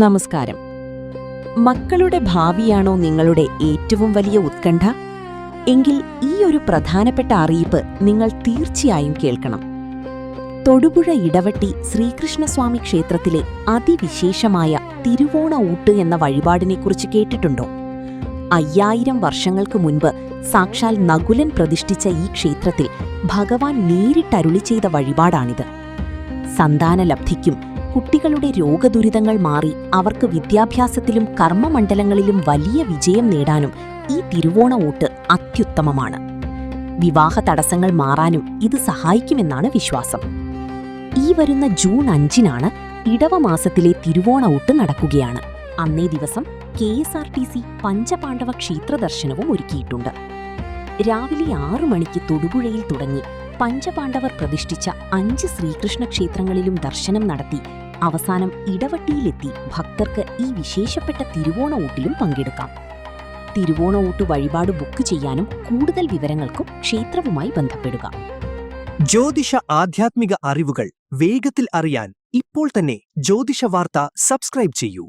നമസ്കാരം. മക്കളുടെ ഭാവിയാണോ നിങ്ങളുടെ ഏറ്റവും വലിയ ഉത്കണ്ഠ? എങ്കിൽ ഈ ഒരു പ്രധാനപ്പെട്ട അറിയിപ്പ് നിങ്ങൾ തീർച്ചയായും കേൾക്കണം. തൊടുപുഴ ഇടവട്ടി ശ്രീകൃഷ്ണസ്വാമി ക്ഷേത്രത്തിലെ അതിവിശേഷമായ തിരുവോണ ഊട്ട് എന്ന വഴിപാടിനെക്കുറിച്ച് കേട്ടിട്ടുണ്ടോ? 5000 വർഷങ്ങൾക്ക് മുൻപ് സാക്ഷാൽ നകുലൻ പ്രതിഷ്ഠിച്ച ഈ ക്ഷേത്രത്തിൽ ഭഗവാൻ നേരിട്ടരുളി ചെയ്ത വഴിപാടാണിത്. സന്താനലബ്ധിക്കും കുട്ടികളുടെ രോഗദുരിതങ്ങൾ മാറി അവർക്ക് വിദ്യാഭ്യാസത്തിലും കർമ്മമണ്ഡലങ്ങളിലും വലിയ വിജയം നേടാനും ഈ തിരുവോണ ഊട്ട് അത്യുത്തമമാണ്. വിവാഹ തടസ്സങ്ങൾ മാറാനും ഇത് സഹായിക്കുമെന്നാണ് വിശ്വാസം. ഈ വരുന്ന ജൂൺ 5-നാണ് ഇടവമാസത്തിലെ തിരുവോണ ഊട്ട് നടക്കുകയാണ്. അന്നേ ദിവസം KSRTC പഞ്ചപാണ്ഡവ ക്ഷേത്ര ദർശനവും ഒരുക്കിയിട്ടുണ്ട്. രാവിലെ 6 മണിക്ക് തൊടുപുഴയിൽ തുടങ്ങി പഞ്ചപാണ്ഡവർ പ്രതിഷ്ഠിച്ച 5 ശ്രീകൃഷ്ണ ക്ഷേത്രങ്ങളിലും ദർശനം നടത്തി അവസാനം ഇടവട്ടിയിലെത്തി ഭക്തർക്ക് ഈ വിശേഷപ്പെട്ട തിരുവോണ ഊട്ടിലും പങ്കെടുക്കാം. തിരുവോണ ഊട്ട് വഴിപാട് ബുക്ക് ചെയ്യാനും കൂടുതൽ വിവരങ്ങൾക്കും ക്ഷേത്രവുമായി ബന്ധപ്പെടുക. ജ്യോതിഷ ആധ്യാത്മിക അറിവുകൾ വേഗത്തിൽ അറിയാൻ ഇപ്പോൾ തന്നെ ജ്യോതിഷ വാർത്ത സബ്സ്ക്രൈബ് ചെയ്യൂ.